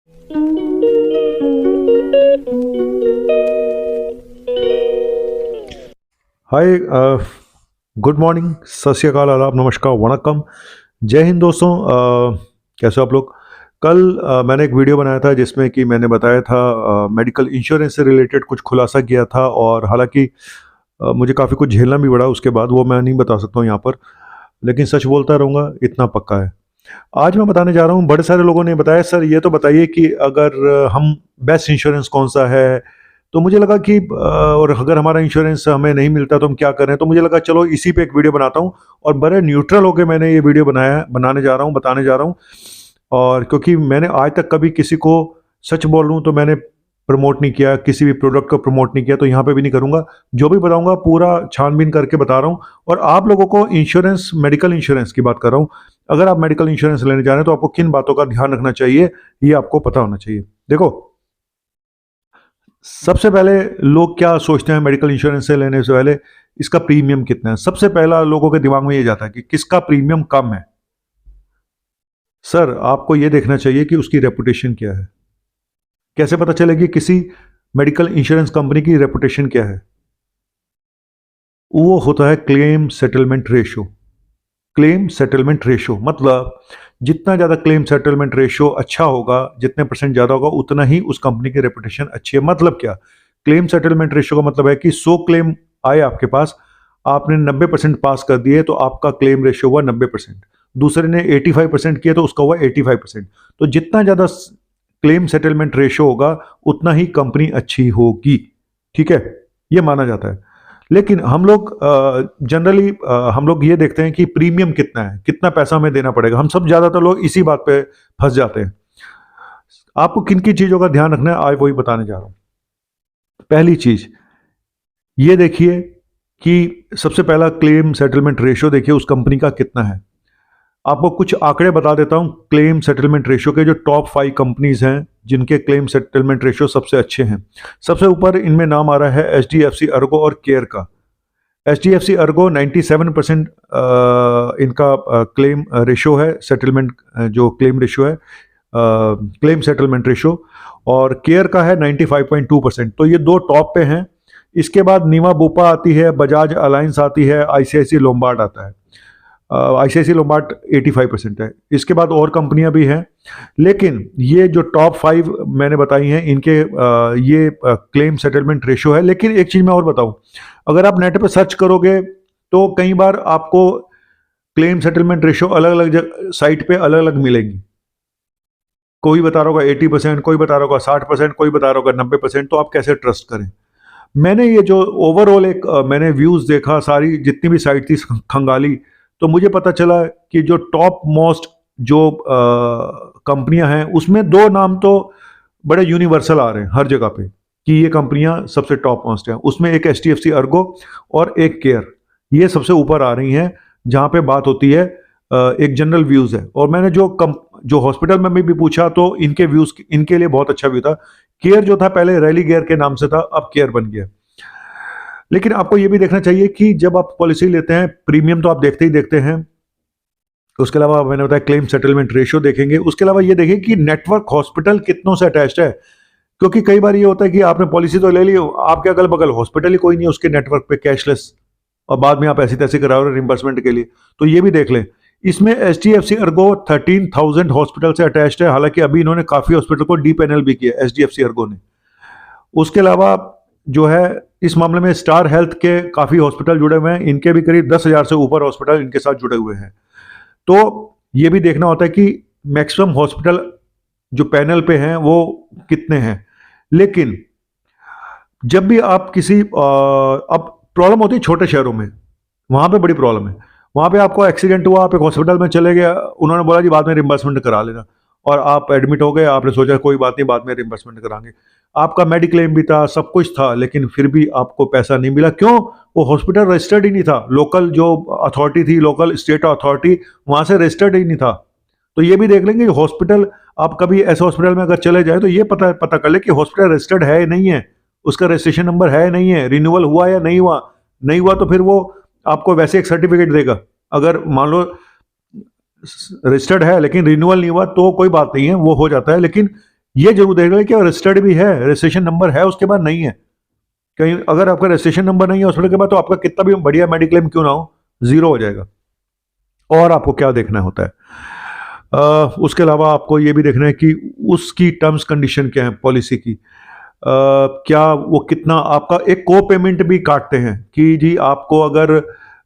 हाय, good morning, सत श्री अकाल, आदाब, नमस्कार, वणक्कम, जय हिंद दोस्तों। कैसे हो आप लोग। कल मैंने एक वीडियो बनाया था जिसमें कि मैंने बताया था मेडिकल इंश्योरेंस से रिलेटेड कुछ खुलासा किया था, और हालांकि मुझे काफ़ी कुछ झेलना भी पड़ा उसके बाद, वो मैं नहीं बता सकता हूँ यहाँ पर, लेकिन सच बोलता रहूँगा, इतना पक्का है। आज मैं बताने जा रहा हूँ, बड़े सारे लोगों ने बताया सर ये तो बताइए कि अगर हम बेस्ट इंश्योरेंस कौन सा है। तो मुझे लगा कि और अगर हमारा इंश्योरेंस हमें नहीं मिलता तो हम क्या करें। तो मुझे लगा चलो इसी पे एक वीडियो बनाता हूँ, और बड़े न्यूट्रल होकर मैंने ये वीडियो बनाने जा रहा हूँ, बताने जा रहा हूँ। और क्योंकि मैंने आज तक कभी किसी को, सच बोल रहा हूँ तो मैंने प्रमोट नहीं किया, किसी भी प्रोडक्ट को प्रमोट नहीं किया, तो यहाँ पे भी नहीं करूँगा। जो भी बताऊँगा पूरा छानबीन करके बता रहा हूँ, और आप लोगों को इंश्योरेंस, मेडिकल इंश्योरेंस की बात कर रहा हूँ। अगर आप मेडिकल इंश्योरेंस लेने जा रहे हैं तो आपको किन बातों का ध्यान रखना चाहिए, ये आपको पता होना चाहिए। देखो, सबसे पहले लोग क्या सोचते हैं मेडिकल इंश्योरेंस से लेने से पहले, इसका प्रीमियम कितना है। सबसे पहला लोगों के दिमाग में ये जाता है कि किसका प्रीमियम कम है। सर आपको ये देखना चाहिए कि उसकी रेपुटेशन क्या है। कैसे पता चलेगी किसी मेडिकल इंश्योरेंस कंपनी की रेपुटेशन क्या है। वो होता है claim settlement ratio. Claim settlement ratio मतलब जितना ज़्यादा क्लेम सेटलमेंट रेशो अच्छा होगा, जितने परसेंट ज़्यादा होगा, उतना ही उस कंपनी की रेपुटेशन अच्छी है। मतलब क्या, क्लेम सेटलमेंट रेशो का मतलब है कि 100 क्लेम आए आपके पास, आपने 90% पास कर दिए तो आपका क्लेम रेशो हुआ 90%। दूसरे ने 85% किया तो उसका हुआ 85%। तो जितना ज़्यादा क्लेम सेटलमेंट रेशो होगा उतना ही कंपनी अच्छी होगी। ठीक है, ये माना जाता है। लेकिन हम लोग जनरली हम लोग ये देखते हैं कि प्रीमियम कितना है, कितना पैसा हमें देना पड़ेगा। हम सब ज्यादातर लोग इसी बात पे फंस जाते हैं। आपको किन किन चीजों का ध्यान रखना है आज वही बताने जा रहा हूं। पहली चीज ये देखिए कि सबसे पहला क्लेम सेटलमेंट रेशो देखिए उस कंपनी का कितना है। आपको कुछ आंकड़े बता देता हूं क्लेम सेटलमेंट रेशो के, जो टॉप 5 कंपनीज हैं जिनके क्लेम सेटलमेंट रेशो सबसे अच्छे हैं। सबसे ऊपर इनमें नाम आ रहा है एचडीएफसी अर्गो और केयर का। एचडीएफसी अर्गो 97% इनका क्लेम रेशो है, सेटलमेंट जो क्लेम रेशो है, क्लेम सेटलमेंट रेशो, और केयर का है 95.2%। तो ये दो टॉप पे हैं। इसके बाद नीमा बुपा आती है, बजाज अलायंस आती है, आईसीआईसी लोम्बार्ड आता है। आईसीआईसी लोम्बार्ड 85% है। इसके बाद और कंपनियां भी हैं, लेकिन ये जो टॉप 5 मैंने बताई हैं इनके ये क्लेम सेटलमेंट रेशो है। लेकिन एक चीज मैं और बताऊं, अगर आप नेट पे सर्च करोगे तो कई बार आपको क्लेम सेटलमेंट रेशो अलग अलग साइट पे अलग अलग मिलेंगी। कोई बता रहा होगा 80%, कोई बता रहा होगा 60%, कोई बता रहा होगा 90%। तो आप कैसे ट्रस्ट करें। मैंने ये जो ओवरऑल एक मैंने व्यूज देखा, सारी जितनी भी साइट थी खंगाली, तो मुझे पता चला कि जो टॉप मोस्ट जो कंपनियां हैं उसमें दो नाम तो बड़े यूनिवर्सल आ रहे हैं हर जगह पे कि ये कंपनियां सबसे टॉप मोस्ट हैं। उसमें एक एचडीएफसी अर्गो और एक केयर, ये सबसे ऊपर आ रही हैं जहां पे बात होती है एक जनरल व्यूज है। और मैंने जो हॉस्पिटल में भी पूछा तो इनके व्यूज इनके लिए बहुत अच्छा व्यू था। केयर जो था पहले रैली गेयर के नाम से था, अब केयर बन गया। लेकिन आपको यह भी देखना चाहिए कि जब आप पॉलिसी लेते हैं, प्रीमियम तो आप देखते ही देखते हैं, उसके अलावा मैंने बताया क्लेम सेटलमेंट रेशियो देखेंगे। उसके अलावा ये देखें कि नेटवर्क हॉस्पिटल कितनों से अटैच्ड है। क्योंकि कई बार ये होता है कि आपने पॉलिसी तो ले ली, आपके अगल बगल हॉस्पिटल ही कोई नहीं है उसके नेटवर्क पे कैशलेस, और बाद में आप ऐसी तैसी करा रहे हो रिम्बर्समेंट के लिए। तो ये भी देख लें। इसमें एचडीएफसी अर्गो 13,000 हॉस्पिटल से अटैच्ड है। हालांकि अभी इन्होंने काफी हॉस्पिटल को डीपैनल भी किया एचडीएफसी अर्गो ने। उसके अलावा जो है इस मामले में स्टार हेल्थ के काफी हॉस्पिटल जुड़े हुए हैं, इनके भी करीब 10,000 से ऊपर हॉस्पिटल इनके साथ जुड़े हुए हैं। तो ये भी देखना होता है कि मैक्सिमम हॉस्पिटल जो पैनल पे हैं वो कितने हैं। लेकिन जब भी आप किसी अब प्रॉब्लम होती है छोटे शहरों में, वहां पे बड़ी प्रॉब्लम है। वहां पे आपको एक्सीडेंट हुआ, आप एक हॉस्पिटल में चले गए, उन्होंने बोला जी बाद में रिम्बर्समेंट करा लेना, और आप एडमिट हो गए, आपने सोचा कोई बात नहीं बाद में रिम्बर्समेंट कराएंगे। आपका मेडिक्लेम भी था, सब कुछ था, लेकिन फिर भी आपको पैसा नहीं मिला। क्यों? वो हॉस्पिटल रजिस्टर्ड ही नहीं था। लोकल जो अथॉरिटी थी, लोकल स्टेट अथॉरिटी, वहां से रजिस्टर्ड ही नहीं था। तो ये भी देख लेंगे हॉस्पिटल, आप कभी ऐसे हॉस्पिटल में अगर चले जाए तो ये पता कर ले कि हॉस्पिटल रजिस्टर्ड है या नहीं है, उसका रजिस्ट्रेशन नंबर है या नहीं है, रिन्यूअल हुआ या नहीं हुआ। नहीं हुआ तो फिर वो आपको वैसे एक सर्टिफिकेट देगा। अगर मान लो रजिस्टर्ड है लेकिन रिन्यूअल नहीं हुआ तो कोई बात नहीं है, वो हो जाता है। लेकिन ये जरूर देख लें कि रजिस्टर्ड भी है, रजिस्ट्रेशन नंबर है उसके बाद नहीं है। कहीं अगर आपका रजिस्ट्रेशन नंबर नहीं है हॉस्पिटल के बाद, तो आपका कितना भी बढ़िया मेडिक्लेम क्यों ना हो, जीरो हो जाएगा। और आपको क्या देखना होता है, उसके अलावा आपको ये भी देखना है कि उसकी टर्म्स कंडीशन क्या है पॉलिसी की। क्या वो कितना आपका एक को पेमेंट भी काटते हैं कि जी आपको अगर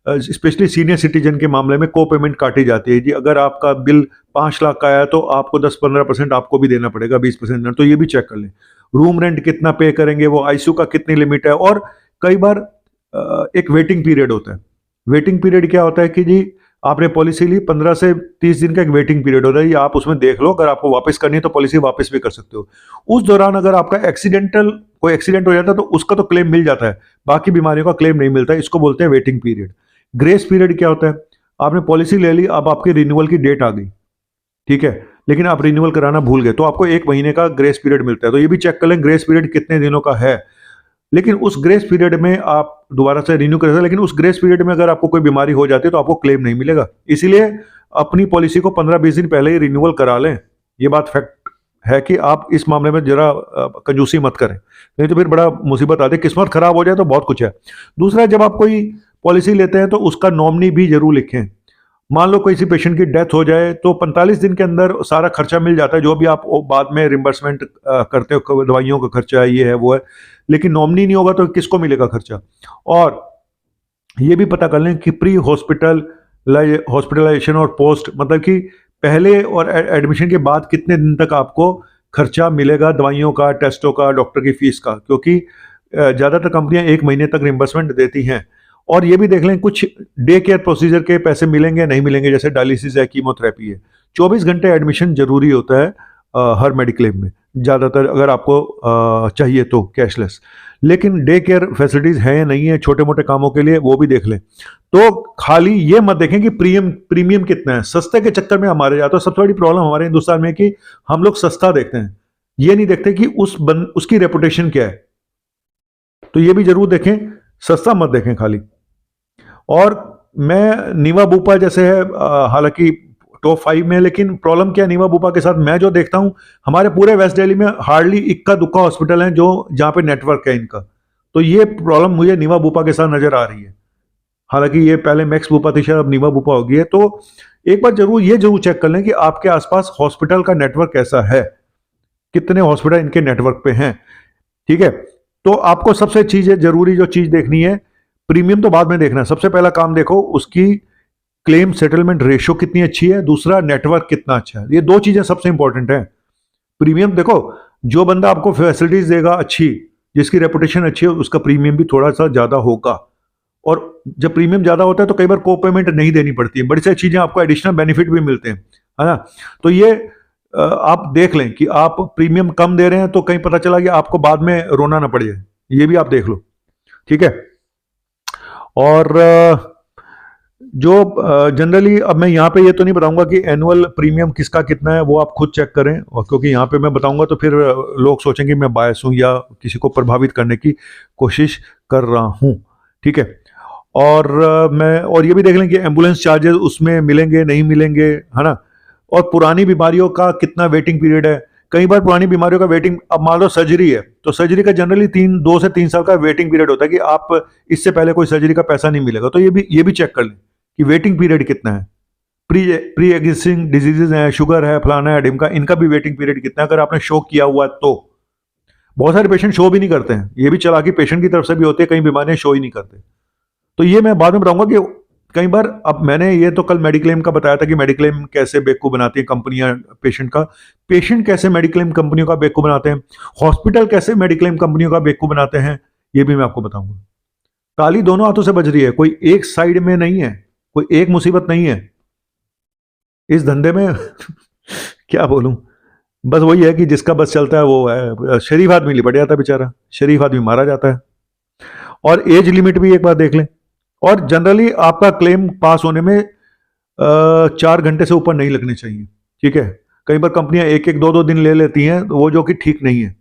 स्पेशली सीनियर सिटीजन के मामले में को पेमेंट काटी जाती है जी, अगर आपका बिल 5 लाख का आया तो आपको 10-15% आपको भी देना पड़ेगा, 20% तो ये भी चेक कर लें। रूम रेंट कितना पे करेंगे, वो आईसीयू का कितनी लिमिट है। और कई बार एक वेटिंग पीरियड होता है। वेटिंग पीरियड क्या होता है कि जी आपने पॉलिसी ली, 15 से 30 दिन का एक वेटिंग पीरियड होता है, ये आप उसमें देख लो, अगर आपको वापस करनी है तो पॉलिसी वापस भी कर सकते हो। उस दौरान अगर आपका कोई एक्सीडेंट हो जाता है तो उसका तो क्लेम मिल जाता है, बाकी बीमारियों का क्लेम नहीं मिलता है, इसको बोलते हैं वेटिंग पीरियड। ग्रेस पीरियड क्या होता है, आपने पॉलिसी ले ली, अब आपकी रिन्यूअल की डेट आ गई, ठीक है, लेकिन आप रिन्यूअल कराना भूल गए, तो आपको 1 महीने का ग्रेस पीरियड मिलता है। तो ये भी चेक कर लें ग्रेस पीरियड कितने दिनों का है। लेकिन उस ग्रेस पीरियड में आप दोबारा से रिन्यू कर सकते हैं, लेकिन उस ग्रेस पीरियड में अगर आपको कोई बीमारी हो जाती है तो आपको क्लेम नहीं मिलेगा। इसीलिए अपनी पॉलिसी को 15-20 दिन पहले ही रिन्यूअल करा लें। ये बात फैक्ट है कि आप इस मामले में जरा कंजूसी मत करें, नहीं तो फिर बड़ा मुसीबत आती है, किस्मत खराब हो जाए तो बहुत कुछ है। दूसरा, जब आप कोई पॉलिसी लेते हैं तो उसका नॉमिनी भी जरूर लिखें। मान लो किसी पेशेंट की डेथ हो जाए तो 45 दिन के अंदर सारा खर्चा मिल जाता है, जो भी आप बाद में रिम्बर्समेंट करते हो, दवाइयों का खर्चा ये है वो है, लेकिन नॉमिनी नहीं होगा तो किसको मिलेगा खर्चा। और ये भी पता कर लें कि प्री हॉस्पिटलाइजेशन और पोस्ट, मतलब कि पहले और एडमिशन के बाद कितने दिन तक आपको खर्चा मिलेगा दवाइयों का, टेस्टों का, डॉक्टर की फीस का, क्योंकि ज़्यादातर कंपनियां 1 महीने तक रिम्बर्समेंट देती हैं। और ये भी देख लें कुछ डे केयर प्रोसीजर के पैसे मिलेंगे नहीं मिलेंगे, जैसे डायलिसिस है, कीमोथेरेपी है। 24 घंटे एडमिशन जरूरी होता है हर मेडिक्लेम में, ज़्यादातर अगर आपको चाहिए तो कैशलेस। लेकिन डे केयर फैसिलिटीज़ हैं या नहीं है छोटे मोटे कामों के लिए, वो भी देख लें। तो खाली ये मत देखें कि प्रीमियम कितना है, सस्ते के चक्कर में हमारे जाते हैं। सबसे बड़ी प्रॉब्लम हमारे हिंदुस्तान में है कि हम लोग सस्ता देखते हैं, ये नहीं देखते कि उसकी रेपुटेशन क्या है। तो ये भी जरूर देखें, सस्ता मत देखें खाली। और मैं नीवा बुपा जैसे है, हालांकि टॉप 5 में, लेकिन प्रॉब्लम क्या है नीवा बुपा के साथ, मैं जो देखता हूं हमारे पूरे वेस्ट दिल्ली में हार्डली इक्का दुक्का हॉस्पिटल हैं जो जहां पे नेटवर्क है इनका। तो ये प्रॉब्लम मुझे नीवा बुपा के साथ नजर आ रही है। हालांकि ये पहले मैक्स बुपा थी, शायद अब नीवा बुपा हो गई है। तो एक बार जरूर ये जरूर चेक कर लें कि आपके आसपास हॉस्पिटल का नेटवर्क कैसा है, कितने हॉस्पिटल इनके नेटवर्क पे हैं, ठीक है। तो आपको सबसे चीज जरूरी जो चीज देखनी है, प्रीमियम तो बाद में देखना है, सबसे पहला काम देखो उसकी क्लेम सेटलमेंट रेशियो कितनी अच्छी है, दूसरा नेटवर्क कितना अच्छा है। ये दो चीजें सबसे इंपॉर्टेंट है। प्रीमियम देखो, जो बंदा आपको फैसिलिटीज देगा अच्छी, जिसकी रेपुटेशन अच्छी है, उसका प्रीमियम भी थोड़ा सा ज्यादा होगा। और जब प्रीमियम ज्यादा होता है तो कई बार को पेमेंट नहीं देनी पड़ती है, बड़ी सारी चीजें आपको एडिशनल बेनिफिट भी मिलते हैं, है ना। तो ये आप देख लें कि आप प्रीमियम कम दे रहे हैं तो कहीं पता चला कि आपको बाद में रोना ना पड़ जाए, ये भी आप देख लो, ठीक है। और जो जनरली, अब मैं यहाँ पे ये तो नहीं बताऊंगा कि एनुअल प्रीमियम किसका कितना है, वो आप खुद चेक करें। और क्योंकि यहाँ पे मैं बताऊंगा तो फिर लोग सोचेंगे मैं बायस हूँ या किसी को प्रभावित करने की कोशिश कर रहा हूँ, ठीक है। और और ये भी देख लें कि एम्बुलेंस चार्जेस उसमें मिलेंगे नहीं मिलेंगे, है ना। और पुरानी बीमारियों का कितना वेटिंग पीरियड है। कई बार पुरानी बीमारियों का वेटिंग, अब मान लो सर्जरी है तो सर्जरी का जनरली 2 से 3 साल का वेटिंग पीरियड होता है कि आप इससे पहले कोई सर्जरी का पैसा नहीं मिलेगा। तो ये भी चेक कर लें कि वेटिंग पीरियड कितना है। प्री एग्जिस्टिंग डिजीजेज हैं, शुगर है, फलाना है, ढिमका, इनका भी वेटिंग पीरियड कितना है, अगर आपने शो किया हुआ है तो। बहुत सारे पेशेंट शो भी नहीं करते हैं, ये भी चालाकी पेशेंट की तरफ से भी होती है, कई बीमारियां शो ही नहीं करते। तो ये मैं बाद में बताऊंगा कि कई बार, अब मैंने ये तो कल मेडिक्लेम का बताया था कि मेडिक्लेम कैसे बेवकूफ बनाती है कंपनियां पेशेंट का, पेशेंट कैसे मेडिक्लेम कंपनियों का बेवकूफ बनाते हैं, हॉस्पिटल कैसे मेडिक्लेम कंपनियों का बेवकूफ बनाते हैं, ये भी मैं आपको बताऊंगा। ताली दोनों हाथों से बज रही है, कोई एक साइड में नहीं है, कोई एक मुसीबत नहीं है इस धंधे में। क्या बोलूं, बस वही है कि जिसका बस चलता है वो है, शरीफ आदमी लिपट जाता है बेचारा, शरीफ आदमी मारा जाता है। और एज लिमिट भी एक बार देख लें। और जनरली आपका क्लेम पास होने में 4 घंटे से ऊपर नहीं लगने चाहिए, ठीक है। कई बार कंपनियां 1-2 दिन ले लेती हैं, वो जो कि ठीक नहीं है।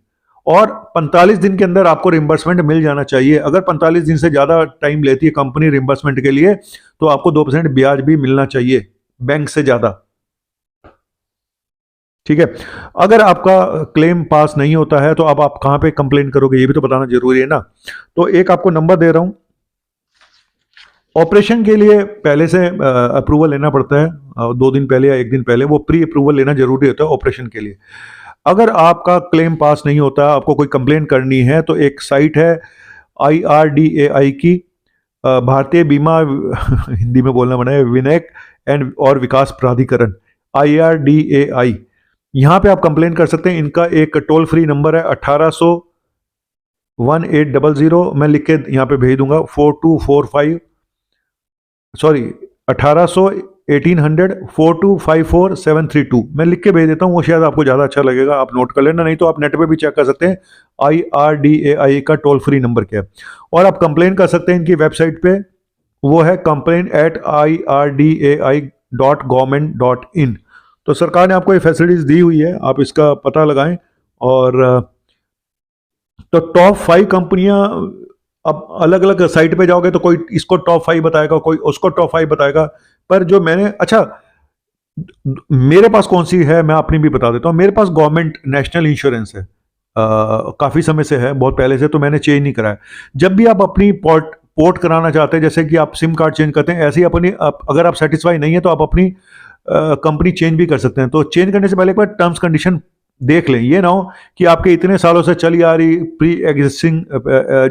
और 45 दिन के अंदर आपको रिम्बर्समेंट मिल जाना चाहिए। अगर 45 दिन से ज्यादा टाइम लेती है कंपनी रिम्बर्समेंट के लिए, तो आपको 2% ब्याज भी मिलना चाहिए बैंक से ज्यादा। ठीक है। अगर आपका क्लेम पास नहीं होता है तो अब आप कहाँ पे कंप्लेन करोगे, ये भी तो बताना जरूरी है ना। तो एक आपको नंबर दे रहा हूँ। ऑपरेशन के लिए पहले से अप्रूवल लेना पड़ता है, 2 दिन पहले या 1 दिन पहले वो प्री अप्रूवल लेना जरूरी होता है ऑपरेशन के लिए। अगर आपका क्लेम पास नहीं होता, आपको कोई कंप्लेन करनी है, तो एक साइट है IRDAI की, भारतीय बीमा हिंदी में बोलना पड़ा है, विनयक एंड और विकास प्राधिकरण, IRDAI। यहाँ पे आप कंप्लेन कर सकते हैं। इनका एक टोल फ्री नंबर है 1800 1800, मैं लिख के यहाँ पे भेज दूंगा, 4245 सॉरी 1800 1800 4254 732, मैं लिख के भेज देता हूँ, वो शायद आपको ज़्यादा अच्छा लगेगा, आप नोट कर लेना। नहीं तो आप नेट पे भी चेक कर सकते हैं IRDAI का टोल फ्री नंबर क्या है। और आप कंप्लेन कर सकते हैं इनकी वेबसाइट पे, वो है complain@irdai.government.in। तो सरकार ने आपको ये फैसिलिटीज दी हुई है, आप इसका पता लगाएं। और तो टॉप 5 कंपनियां, अब अलग अलग साइट पे जाओगे तो कोई इसको टॉप 5 बताएगा, कोई उसको टॉप 5 बताएगा। पर जो मैंने, अच्छा मेरे पास कौन सी है मैं अपनी भी बता देता हूँ। मेरे पास गवर्नमेंट नेशनल इंश्योरेंस है, काफ़ी समय से है, बहुत पहले से, तो मैंने चेंज नहीं कराया। जब भी आप अपनी पोर्ट कराना चाहते हैं, जैसे कि आप सिम कार्ड चेंज करते हैं, ऐसे ही अपनी अगर आप सेटिस्फाई नहीं है तो आप अपनी कंपनी चेंज भी कर सकते हैं। तो चेंज करने से पहले एक बार टर्म्स कंडीशन देख लें, ये ना हो कि आपके इतने सालों से चली आ रही प्री एग्जिस्टिंग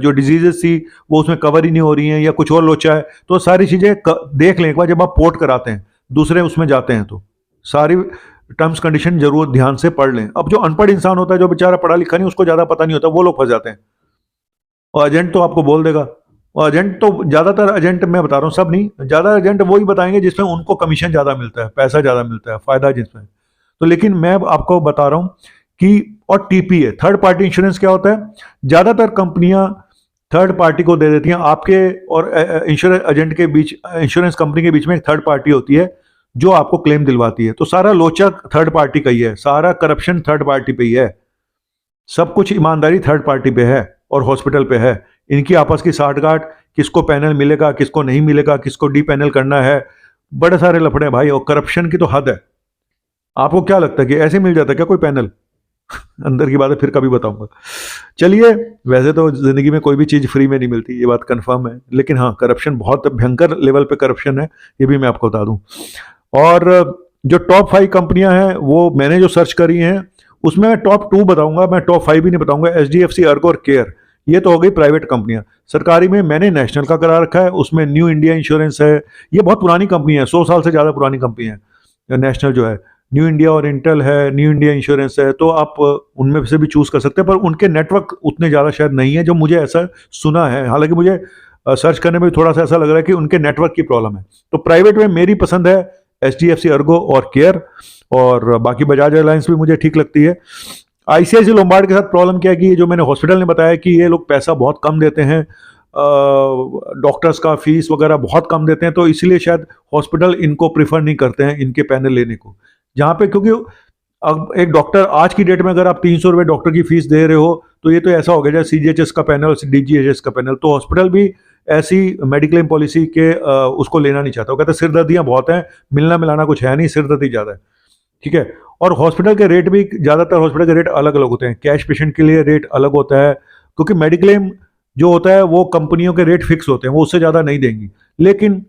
जो डिजीजेस थी वो उसमें कवर ही नहीं हो रही हैं, या कुछ और लोचा है, तो सारी चीज़ें देख लें एक बार जब आप पोर्ट कराते हैं, दूसरे उसमें जाते हैं, तो सारी टर्म्स कंडीशन जरूर ध्यान से पढ़ लें। अब जो अनपढ़ इंसान होता है, जो बेचारा पढ़ा लिखा नहीं, उसको ज़्यादा पता नहीं होता, वो लोग फंस जाते हैं। और एजेंट तो आपको बोल देगा, और एजेंट तो ज़्यादातर एजेंट, मैं बता रहा हूँ सब नहीं, ज़्यादा एजेंट वही बताएंगे जिसमें उनको कमीशन ज़्यादा मिलता है, पैसा ज़्यादा मिलता है, फ़ायदा जिसमें। तो लेकिन मैं आपको बता रहा हूँ कि, और TPA थर्ड पार्टी इंश्योरेंस क्या होता है, ज़्यादातर कंपनियां थर्ड पार्टी को दे देती हैं। आपके और इंश्योरेंस एजेंट के बीच, इंश्योरेंस कंपनी के बीच में एक थर्ड पार्टी होती है जो आपको क्लेम दिलवाती है। तो सारा लोचा थर्ड पार्टी का ही है, सारा करप्शन थर्ड पार्टी पे ही है, सब कुछ ईमानदारी थर्ड पार्टी पे है और हॉस्पिटल पे है। इनकी आपस की साठगांठ, किसको पैनल मिलेगा, किसको नहीं मिलेगा, किसको डी पैनल करना है, बड़े सारे लफड़े भाई, और करप्शन की तो हद है। आपको क्या लगता है कि ऐसे मिल जाता है क्या कोई पैनल? अंदर की बात है, फिर कभी बताऊंगा। चलिए, वैसे तो जिंदगी में कोई भी चीज फ्री में नहीं मिलती, ये बात कंफर्म है, लेकिन हाँ, करप्शन बहुत भयंकर लेवल पे करप्शन है, ये भी मैं आपको बता दूं। और जो टॉप 5 कंपनियां हैं वो मैंने जो सर्च करी हैं, उसमें मैं टॉप 2 बताऊंगा, मैं टॉप 5 भी नहीं बताऊंगा। HDFC, अर्गो और केयर, ये तो हो गई प्राइवेट कंपनियां। सरकारी में मैंने नेशनल का करा रखा है, उसमें न्यू इंडिया इंश्योरेंस है, ये बहुत पुरानी कंपनी है, 100 साल से ज़्यादा पुरानी कंपनी है नेशनल जो है। न्यू इंडिया और इंटेल है, न्यू इंडिया इंश्योरेंस है, तो आप उनमें से भी चूज कर सकते हैं, पर उनके नेटवर्क उतने ज़्यादा शायद नहीं है, जो मुझे ऐसा सुना है। हालांकि मुझे सर्च करने में थोड़ा सा ऐसा लग रहा है कि उनके नेटवर्क की प्रॉब्लम है। तो प्राइवेट में मेरी पसंद है HDFC, अर्गो और केयर, और बाकी बजाज एयरलाइंस भी मुझे ठीक लगती है। ICICI लोम्बार्ड के साथ प्रॉब्लम क्या है कि जो मैंने हॉस्पिटल ने बताया कि ये लोग पैसा बहुत कम देते हैं, डॉक्टर्स का फीस वगैरह बहुत कम देते हैं, तो इसलिए शायद हॉस्पिटल इनको प्रीफर नहीं करते हैं इनके पैनल लेने को। जहाँ पे, क्योंकि अब एक डॉक्टर आज की डेट में अगर आप 300 रुपये डॉक्टर की फीस दे रहे हो, तो ये तो ऐसा हो गया जैसे CGHS का पैनल, DGHS का पैनल। तो हॉस्पिटल भी ऐसी मेडिक्लेम पॉलिसी के उसको लेना नहीं चाहता, वो कहते हैं सिरदर्दियाँ बहुत हैं, मिलना मिलाना कुछ है नहीं, सिरदर्दी ज़्यादा है। ठीक है। और हॉस्पिटल के रेट भी, ज़्यादातर हॉस्पिटल के रेट अलग अलग होते हैं, कैश पेशेंट के लिए रेट अलग होता है, क्योंकि मेडिक्लेम जो होता है वो कंपनियों के रेट फिक्स होते हैं, वो उससे ज़्यादा नहीं देंगी। लेकिन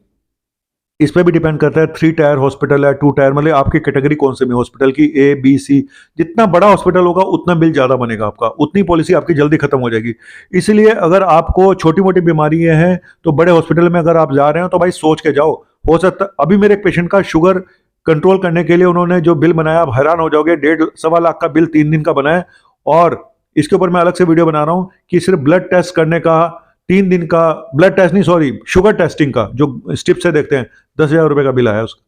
इस पर भी डिपेंड करता है, 3 टायर हॉस्पिटल है, 2 टायर, मतलब आपकी कैटेगरी कौन से में हॉस्पिटल की, A, B, C। जितना बड़ा हॉस्पिटल होगा उतना बिल ज़्यादा बनेगा आपका, उतनी पॉलिसी आपकी जल्दी खत्म हो जाएगी। इसलिए अगर आपको छोटी मोटी बीमारियां हैं तो बड़े हॉस्पिटल में अगर आप जा रहे हो तो भाई सोच के जाओ। हो सकता, अभी मेरे एक पेशेंट का शुगर कंट्रोल करने के लिए उन्होंने जो बिल बनाया, आप हैरान हो जाओगे, 1.5-1.25 लाख का बिल 3 दिन का बनाया। और इसके ऊपर मैं अलग से वीडियो बना रहा हूँ कि सिर्फ ब्लड टेस्ट करने का 3 दिन का, ब्लड टेस्ट नहीं सॉरी, शुगर टेस्टिंग का जो स्टिप से देखते हैं, 10,000 रुपये का बिल आया उसका।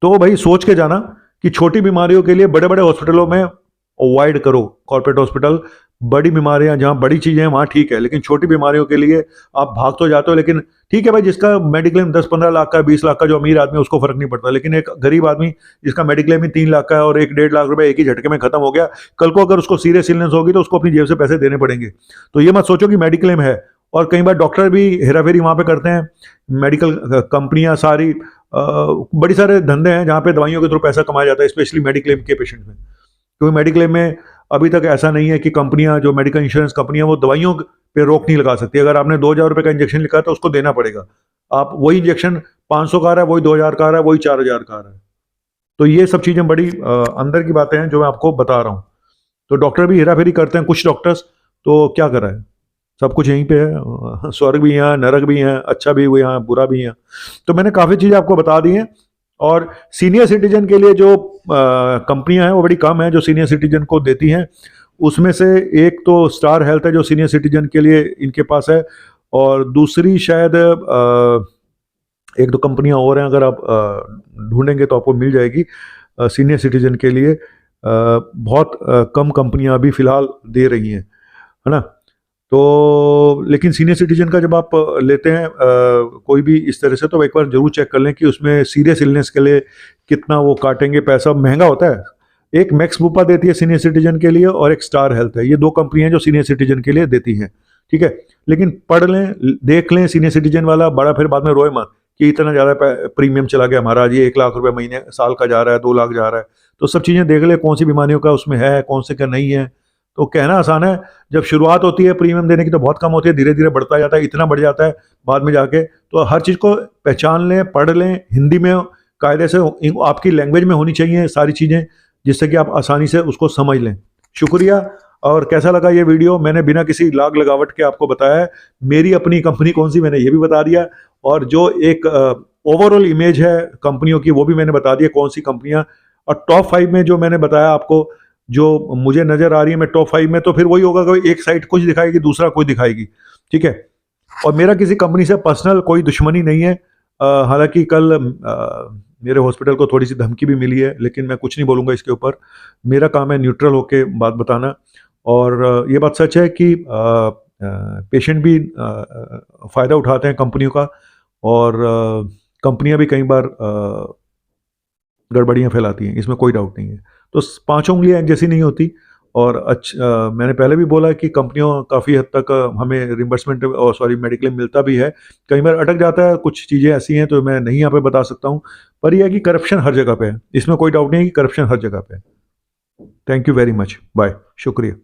तो भाई सोच के जाना कि छोटी बीमारियों के लिए बड़े बड़े हॉस्पिटलों में अवॉइड करो, कॉर्पोरेट हॉस्पिटल। बड़ी बीमारियां जहां बड़ी चीजें हैं वहां ठीक है, लेकिन छोटी बीमारियों के लिए आप भाग तो जाते हो। लेकिन ठीक है भाई, जिसका मेडिक्लेम 10-15 लाख का, 20 लाख का, जो अमीर आदमी है उसको फर्क नहीं पड़ता, लेकिन एक गरीब आदमी जिसका मेडिक्लेम ही 3 लाख का है और 1-1.5 लाख रुपए एक ही झटके में खत्म हो गया, कल को अगर उसको सीरियस इलनेस होगी तो उसको अपनी जेब से पैसे देने पड़ेंगे। तो ये मत सोचो कि मेडिक्लेम है। और कई बार डॉक्टर भी हेराफेरी वहां पे करते हैं, मेडिकल कंपनियां सारी बड़ी सारे धंधे हैं जहाँ पे दवाइयों के थ्रू पैसा कमाया जाता है, स्पेशली मेडिक्लेम के पेशेंट में। क्योंकि मेडिक्लेम में अभी तक ऐसा नहीं है कि कंपनियां, जो मेडिकल इंश्योरेंस कंपनियां, वो दवाइयों पे रोक नहीं लगा सकती। अगर आपने 2,000 रुपये का इंजेक्शन लिखा है तो उसको देना पड़ेगा। आप वही इंजेक्शन 500 का आ रहा है, वही 2,000 का आ रहा है, वही 4,000 का आ रहा है। तो ये सब चीज़ें बड़ी अंदर की बातें हैं जो मैं आपको बता रहा हूँ। तो डॉक्टर भी हेरा फेरी करते हैं कुछ डॉक्टर्स, तो क्या कर रहा है, सब कुछ यहीं पे है। स्वर्ग भी यहाँ, नरक भी हैं, अच्छा भी हुआ यहाँ, बुरा भी यहाँ। तो मैंने काफ़ी चीज़ें आपको बता दी हैं। और सीनियर सिटीजन के लिए जो कंपनियां हैं वो बड़ी कम है जो सीनियर सिटीजन को देती हैं। उसमें से एक तो स्टार हेल्थ है जो सीनियर सिटीजन के लिए इनके पास है, और दूसरी शायद एक दो कंपनियां और हैं, अगर आप ढूंढेंगे तो आपको मिल जाएगी सीनियर सिटीजन के लिए। बहुत कम कंपनियां अभी फिलहाल दे रही हैं, है ना। तो लेकिन सीनियर सिटीजन का जब आप लेते हैं कोई भी इस तरह से, तो एक बार जरूर चेक कर लें कि उसमें सीरियस इलनेस के लिए कितना वो काटेंगे पैसा। महंगा होता है। एक मैक्स बुपा देती है सीनियर सिटीजन के लिए, और एक स्टार हेल्थ है। ये दो कंपनियां जो सीनियर सिटीजन के लिए देती हैं, ठीक है। लेकिन पढ़ लें, देख लें सीनियर सिटीजन वाला, बड़ा फिर बाद में रोए मत कि इतना ज़्यादा प्रीमियम चला गया हमारा, ये 1,00,000 रुपये महीने साल का जा रहा है, 2 लाख जा रहा है। तो सब चीज़ें देख ले, कौन सी बीमारियों का उसमें है, कौन से का नहीं है। तो कहना आसान है, जब शुरुआत होती है प्रीमियम देने की तो बहुत कम होती है, धीरे धीरे बढ़ता जाता है, इतना बढ़ जाता है बाद में जाके। तो हर चीज़ को पहचान लें, पढ़ लें, हिंदी में कायदे से, आपकी लैंग्वेज में होनी चाहिए सारी चीज़ें, जिससे कि आप आसानी से उसको समझ लें। शुक्रिया। और कैसा लगा ये वीडियो, मैंने बिना किसी लाग लगावट के आपको बताया है। मेरी अपनी कंपनी कौन सी, मैंने ये भी बता दिया, और जो एक ओवरऑल इमेज है कंपनियों की वो भी मैंने बता दिया, कौन सी कंपनियां। और टॉप 5 में जो मैंने बताया आपको, जो मुझे नजर आ रही है मैं टॉप 5 में, तो फिर वही होगा कि एक साइड कुछ दिखाएगी, दूसरा कुछ दिखाएगी, ठीक है। और मेरा किसी कंपनी से पर्सनल कोई दुश्मनी नहीं है। हालांकि कल मेरे हॉस्पिटल को थोड़ी सी धमकी भी मिली है, लेकिन मैं कुछ नहीं बोलूँगा इसके ऊपर। मेरा काम है न्यूट्रल होके बात बताना। और ये बात सच है कि पेशेंट भी फ़ायदा उठाते हैं कंपनियों का, और कंपनियां भी कई बार गड़बड़ियाँ फैलाती हैं, इसमें कोई डाउट नहीं है। तो पांचों उंगलियां एक जैसी नहीं होती। और मैंने पहले भी बोला कि कंपनियों काफ़ी हद तक हमें रिम्बर्समेंट और सॉरी मेडिक्लेम मिलता भी है, कई बार अटक जाता है, कुछ चीज़ें ऐसी हैं तो मैं नहीं यहाँ पे बता सकता हूँ। पर यह है कि करप्शन हर जगह पे है, इसमें कोई डाउट नहीं है कि करप्शन हर जगह पे है। Thank you very much, bye, शुक्रिया।